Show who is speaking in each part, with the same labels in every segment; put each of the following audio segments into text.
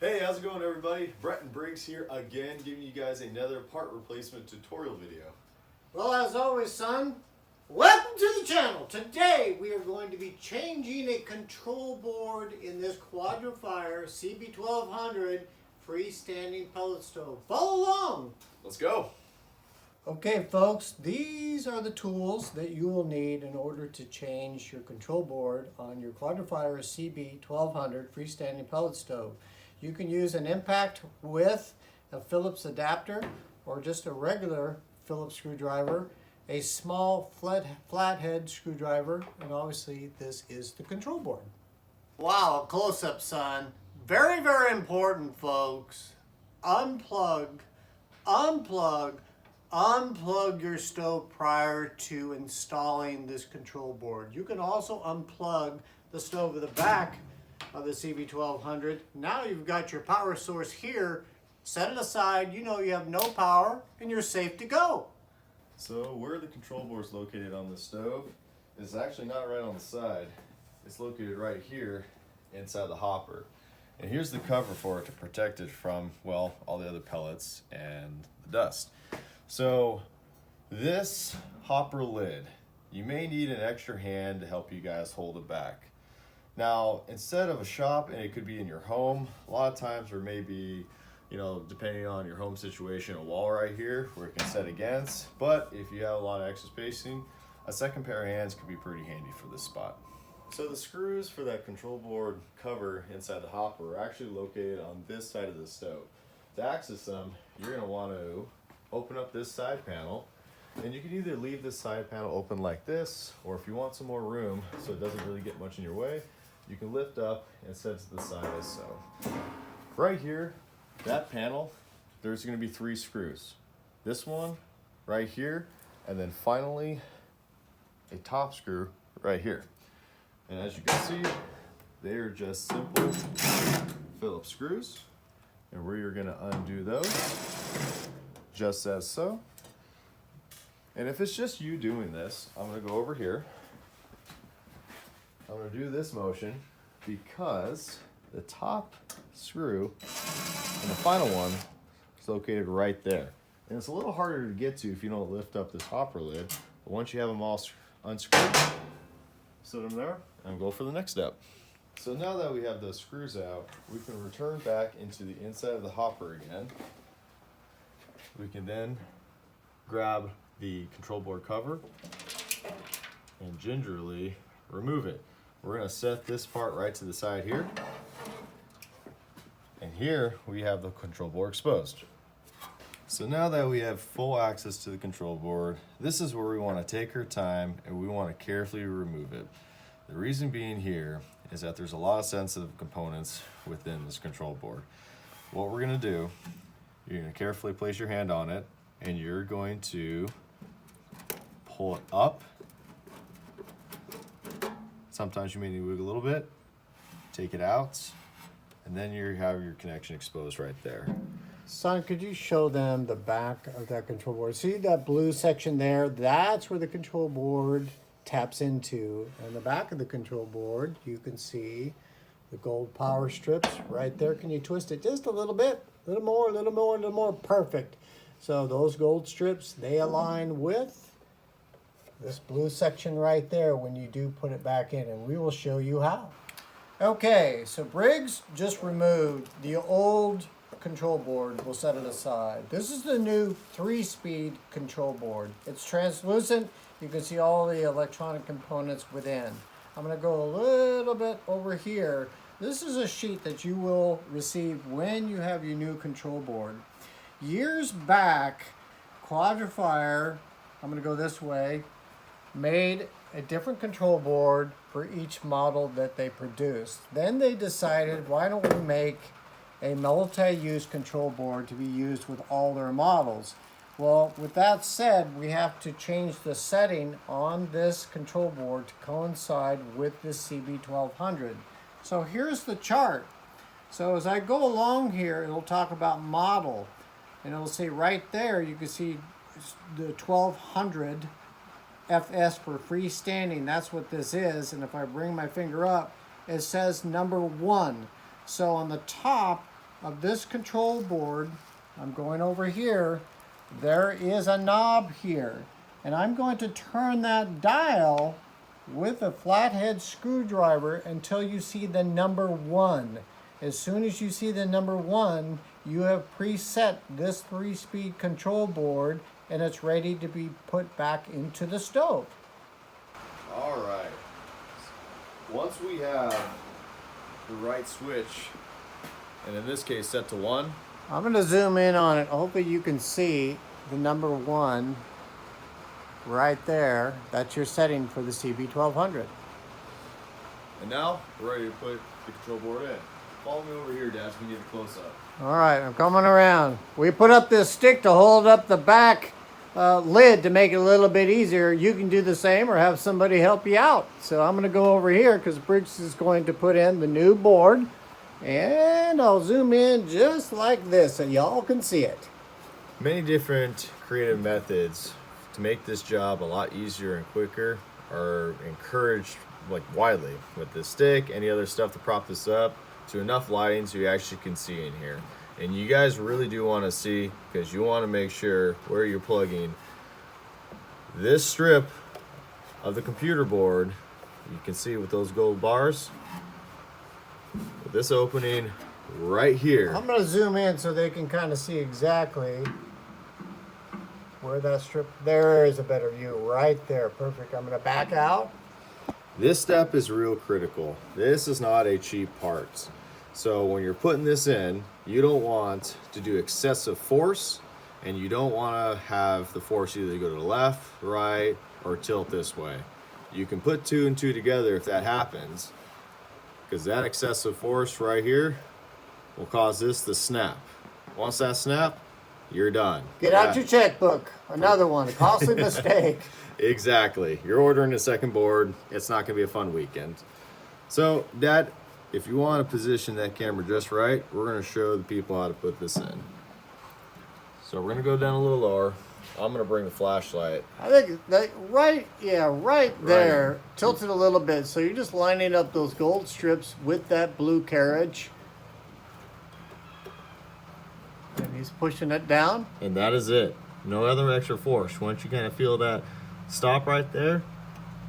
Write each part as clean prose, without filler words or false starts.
Speaker 1: Hey, how's it going everybody? Brett and Briggs here again, giving you guys another part replacement tutorial video.
Speaker 2: Well, as always, son, welcome to the channel. Today we are going to be changing a control board in this Quadra-Fire CB1200 freestanding pellet stove. Follow along.
Speaker 1: Let's go.
Speaker 2: Okay, folks, these are the tools that you will need in order to change your control board on your Quadra-Fire CB1200 freestanding pellet stove. You can use an impact with a Phillips adapter or just a regular Phillips screwdriver, a small flathead screwdriver, and obviously this is the control board. Wow, a close-up, son. Very, very important, folks. Unplug your stove prior to installing this control board. You can also unplug the stove at the back of the CB1200. Now you've got your power source here. Set it aside. You know you have no power and you're safe to go.
Speaker 1: So where the control board is located on the stove is actually not right on the side. It's located right here inside the hopper. And here's the cover for it to protect it from, well, all the other pellets and the dust. So this hopper lid, you may need an extra hand to help you guys hold it back. Now, instead of a shop, and it could be in your home, a lot of times there may be, depending on your home situation, a wall right here where it can set against. But if you have a lot of extra spacing, a second pair of hands could be pretty handy for this spot. So the screws for that control board cover inside the hopper are actually located on this side of the stove. To access them, you're going to want to open up this side panel, and you can either leave this side panel open like this, or if you want some more room so it doesn't really get much in your way, you can lift up and set it to the side as so. Right here, that panel, there's going to be 3 screws. This one right here, and then finally a top screw right here. And as you can see, they are just simple Phillips screws, and we're going to undo those just as so. And if it's just you doing this, I'm going to go over here. I'm going to do this motion because the top screw and the final one is located right there. And it's a little harder to get to if you don't lift up this hopper lid. But once you have them all unscrewed, set them there and go for the next step. So now that we have those screws out, we can return back into the inside of the hopper again. We can then grab the control board cover and gingerly remove it. We're going to set this part right to the side here. And here we have the control board exposed. So now that we have full access to the control board, this is where we want to take our time and we want to carefully remove it. The reason being here is that there's a lot of sensitive components within this control board. What we're going to do, you're going to carefully place your hand on it and you're going to pull it up. Sometimes you may need to wiggle a little bit, take it out, and then you have your connection exposed right there.
Speaker 2: Son, could you show them the back of that control board? See that blue section there? That's where the control board taps into. And the back of the control board, you can see the gold power strips right there. Can you twist it just a little bit? A little more, a little more, a little more. Perfect. So those gold strips, they align with this blue section right there when you do put it back in, and we will show you how. Okay, so Briggs just removed the old control board. We'll set it aside. This is the new 3-speed control board. It's translucent. You can see all the electronic components within. I'm going to go a little bit over here. This is a sheet that you will receive when you have your new control board. Years back, Quadra-Fire, I'm going to go this way, made a different control board for each model that they produced. Then they decided, why don't we make a multi-use control board to be used with all their models? Well, with that said, we have to change the setting on this control board to coincide with this CB1200. So here's the chart. So as I go along here, it'll talk about model. And it'll say right there, you can see the 1200 FS for freestanding. That's what this is. And if I bring my finger up, it says number 1. So on the top, of this control board, I'm going over here, there is a knob here. And I'm going to turn that dial with a flathead screwdriver until you see the number 1. As soon as you see the number 1, you have preset this 3-speed control board and it's ready to be put back into the stove.
Speaker 1: All right. Once we have the right switch, and in this case set to 1.
Speaker 2: I'm going to zoom in on it. Hopefully you can see the number 1 right there. That's your setting for the CB1200.
Speaker 1: And now we're ready to put the control board in. Follow me over here, Dad, so we can get a close-up.
Speaker 2: All right, I'm coming around. We put up this stick to hold up the back lid to make it a little bit easier. You can do the same or have somebody help you out. So I'm going to go over here because Briggs is going to put in the new board. And I'll zoom in just like this so y'all can see it.
Speaker 1: Many different creative methods to make this job a lot easier and quicker are encouraged widely with the stick, any other stuff to prop this up, to enough lighting so you actually can see in here. And you guys really do want to see, because you want to make sure where you're plugging this strip of the computer board. You can see with those gold bars, with this opening right here.
Speaker 2: I'm going to zoom in so they can kind of see exactly where that strip, there is a better view right there. Perfect. I'm going to back out.
Speaker 1: This step is real critical. This is not a cheap part. So when you're putting this in, you don't want to do excessive force, and you don't want to have the force either go to the left, right, or tilt this way. You can put 2 and 2 together if that happens, because that excessive force right here will cause this to snap. Once that snap, you're done.
Speaker 2: Get out your checkbook. Another one, a costly mistake.
Speaker 1: Exactly. You're ordering a second board. It's not going to be a fun weekend. So, Dad, if you want to position that camera just right, we're going to show the people how to put this in. So we're going to go down a little lower. I'm going to bring the flashlight.
Speaker 2: I think that right there. Right. Tilt it a little bit. So you're just lining up those gold strips with that blue carriage. And he's pushing it down.
Speaker 1: And that is it. No other extra force. Once you kind of feel that stop right there,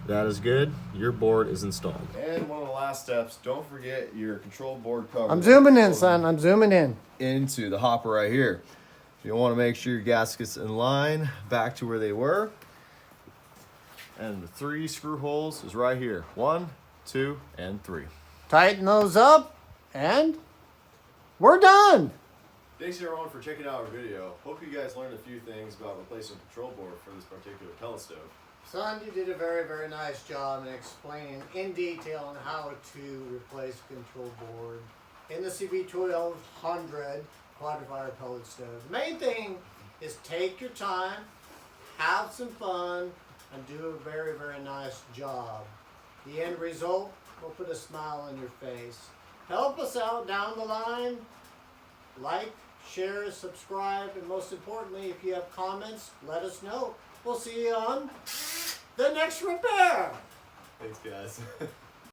Speaker 1: that is good. Your board is installed. And one of the last steps, don't forget your control board cover.
Speaker 2: I'm zooming in, son. I'm zooming in.
Speaker 1: Into the hopper right here. You want to make sure your gaskets in line back to where they were. And the 3 screw holes is right here. 1, 2, and 3.
Speaker 2: Tighten those up, and we're done.
Speaker 1: Thanks everyone for checking out our video. Hope you guys learned a few things about replacing the control board for this particular pellet stove.
Speaker 2: Son, you did a very, very nice job in explaining in detail on how to replace a control board in the CB1200 Quadra-Fire pellet stove. The main thing is take your time, have some fun, and do a very, very nice job. The end result will put a smile on your face. Help us out down the line. Like, share, subscribe, and most importantly, if you have comments, let us know. We'll see you on the next repair.
Speaker 1: Thanks, guys.